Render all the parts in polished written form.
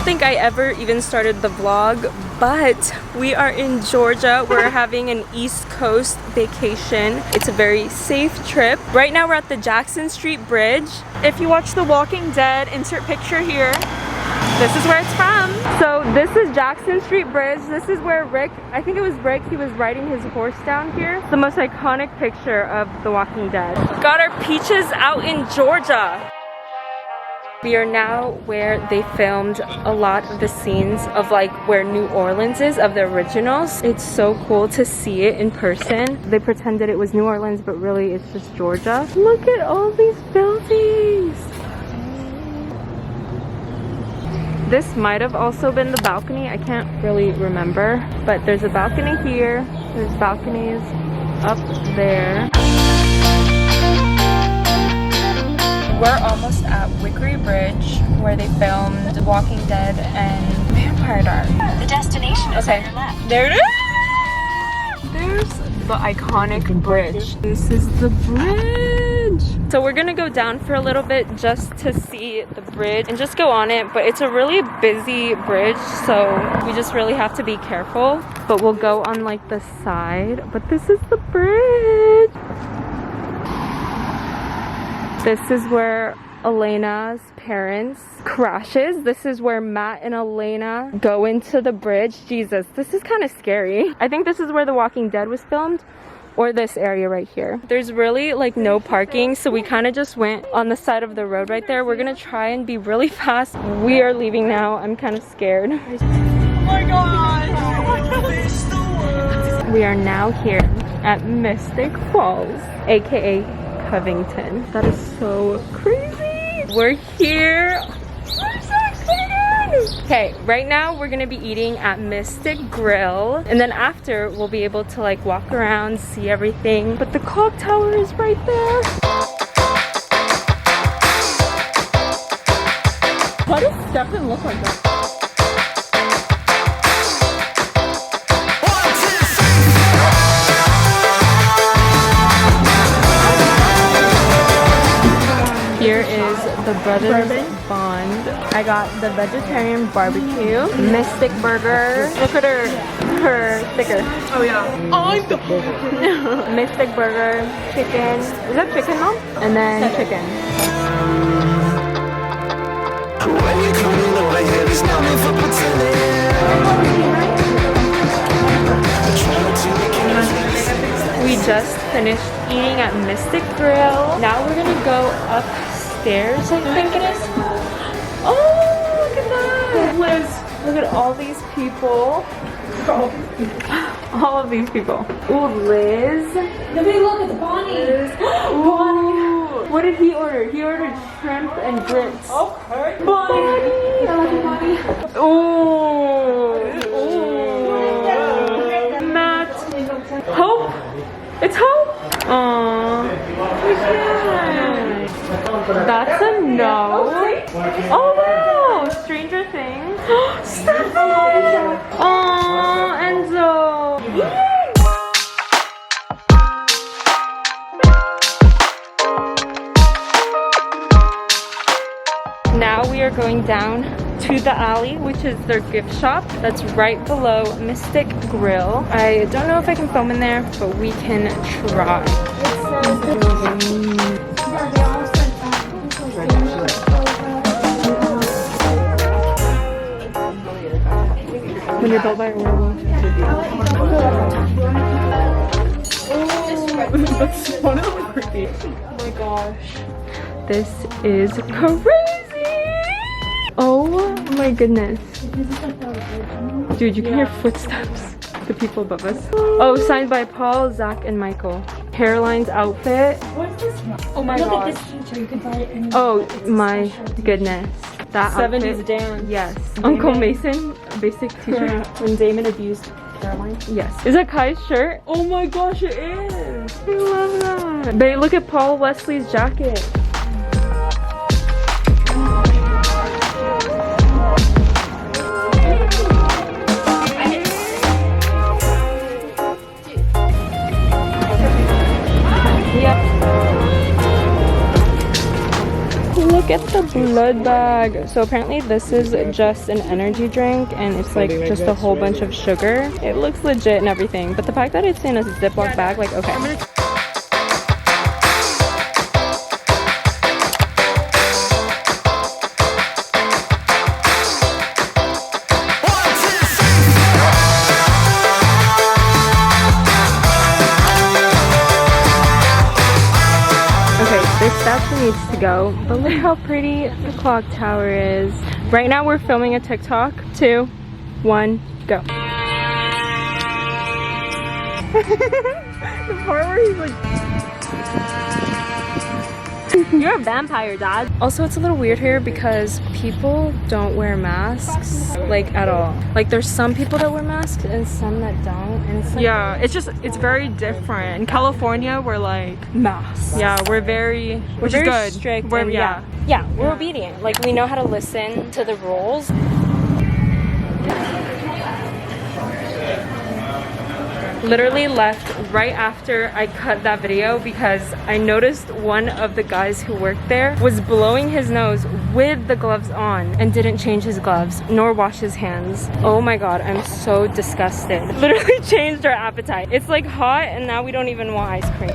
think I ever even started the vlog, but we are in Georgia. We're having an East Coast vacation. It's a very safe trip. Right now we're at the Jackson Street Bridge. If you watch The Walking Dead, insert picture here. This is where it's from. So this is Jackson Street Bridge. This is where Rick, I think it was Rick, he was riding his horse down here. It's the most iconic picture of The Walking Dead. Got our peaches out in Georgia. We are now where they filmed a lot of the scenes of like where New Orleans is, of the originals. It's so cool to see it in person. They pretended it was New Orleans, but really it's just Georgia. Look at all these buildings. This might have also been the balcony. I can't really remember, but there's a balcony here. There's balconies up there. We're almost at Wickery Bridge, where they filmed Walking Dead and Vampire Diaries. The destination is on your left. There it is! There's the iconic bridge. This is the bridge. So we're gonna go down for a little bit just to see the bridge and just go on it, but it's a really busy bridge, so we just really have to be careful. But we'll go on like the side, but this is the bridge. This is where Elena's parents crashes. This is where Matt and Elena go into the bridge. Jesus, this is kind of scary. I think this is where The Walking Dead was filmed, or this area right here. There's really like no parking, so we kind of just went on the side of the road right there. We're gonna try and be really fast. We are leaving now. I'm kind of scared. Oh my gosh! We are now here at Mystic Falls, aka Covington. That is so crazy. We're here. I'm so excited. Okay, right now we're gonna be eating at Mystic Grill, and then after we'll be able to like walk around, see everything. But the clock tower is right there. Why does Stefan look like that? Here is the Brothers Bond. I got the vegetarian barbecue, Mystic Burger. Look at her sticker. Oh yeah. I'm the burger. Mystic Burger, chicken. Is that chicken, Mom? And then chicken. When you come in over here, there's nothing for We just finished eating at Mystic Grill. Now we're gonna go upstairs, I think it is. Oh, look at that! Liz, look at all these people. All of these people. Ooh, Liz. Nobody look, it's Bonnie. Bonnie. What did he order? He ordered shrimp and grits. Okay. Bonnie. I love you, Bonnie. Ooh. Ooh. Matt. Hope. It's Hope. Aww. That's a no. Oh wow. Stranger Things. Stefan. Aww, Enzo. Now we are going down to the alley, which is their gift shop. That's right below Mystic Grill. I don't know if I can film in there, but we can try. When you're built by a werewolf. That's one of them creepy. Oh my gosh. This is crazy! Oh my goodness. Dude, you can hear footsteps. The people above us. Oh, signed by Paul, Zach, and Michael. Caroline's outfit. What's this one? Oh my Look gosh. at this teacher, you can buy it in. Oh my goodness. That 70s outfit. dance. Yes. Uncle Mason, basic t-shirt. When Damon abused Caroline. Yes. Is that Kai's shirt? Oh my gosh, it is. I love that. Babe, look at Paul Wesley's jacket. Look at the blood bag. So apparently this is just an energy drink and it's like just a whole bunch of sugar. It looks legit and everything, but the fact that it's in a Ziploc bag, like, okay. This statue needs to go, but look how pretty the clock tower is. Right now we're filming a TikTok. 2, 1, go. The part where he's like, you're a vampire, dad. Also, it's a little weird here because people don't wear masks, like, at all. Like, there's some people that wear masks and some that don't. And it's like, yeah, it's very different. In California, we're like masks. Yeah, we're very, which is good. Strict. We're, and yeah, we're obedient. Like, we know how to listen to the rules. Literally left right after I cut that video because I noticed one of the guys who worked there was blowing his nose with the gloves on and didn't change his gloves nor wash his hands. Oh my god, I'm so disgusted. Literally changed our appetite. It's like hot and now we don't even want ice cream.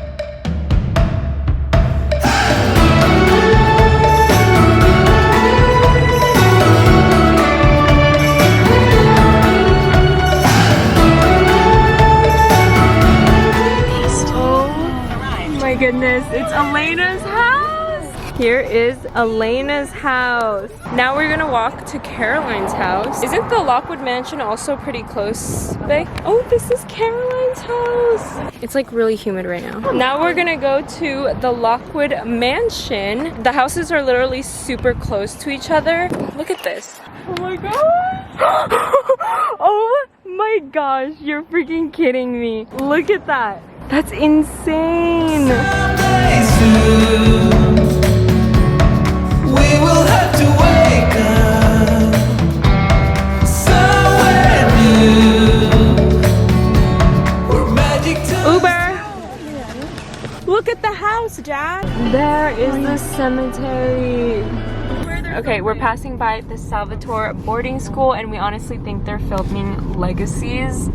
My goodness, it's Elena's house. Here is Elena's house. Now we're gonna walk to Caroline's house. Isn't the Lockwood Mansion also pretty close, Vic? Oh, this is Caroline's house. It's like really humid right now. Now we're gonna go to the Lockwood Mansion. The houses are literally super close to each other. Look at this. Oh my god. Oh my gosh, you're freaking kidding me. Look at that. That's insane. We will have to wake up somewhere new where magic Uber. Look at the house, Dad. There is the cemetery. Okay, we're passing by the Salvatore boarding school and we honestly think they're filming Legacies.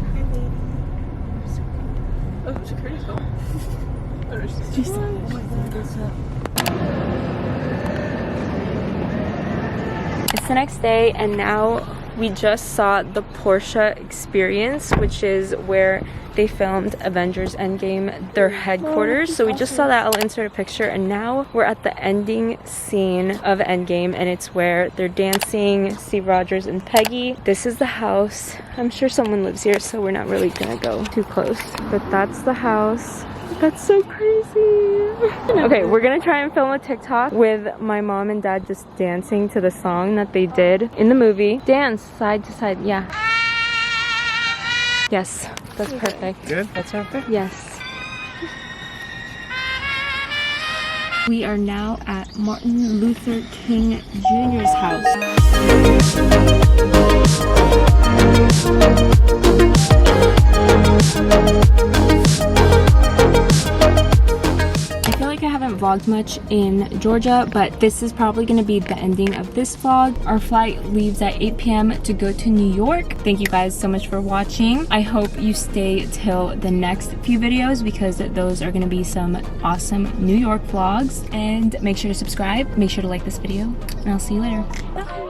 It's the next day and now we just saw the Porsche Experience, which is where they filmed Avengers Endgame, their headquarters. So we just saw that. I'll insert a picture. And now we're at the ending scene of Endgame and it's where they're dancing, Steve Rogers and Peggy. This is the house. I'm sure someone lives here, so we're not really gonna go too close. But that's the house. That's so crazy. Okay, we're gonna try and film a TikTok with my mom and dad just dancing to the song that they did in the movie. Dance side to side, yeah. Yes, that's perfect. Good? That's perfect? Yes. We are now at Martin Luther King Jr.'s house. I haven't vlogged much in Georgia, but this is probably going to be the ending of this vlog. Our flight leaves at 8 p.m. to go to New York. Thank you guys so much for watching. I hope you stay till the next few videos because those are going to be some awesome New York vlogs. And make sure to subscribe, make sure to like this video, and I'll see you later. Bye!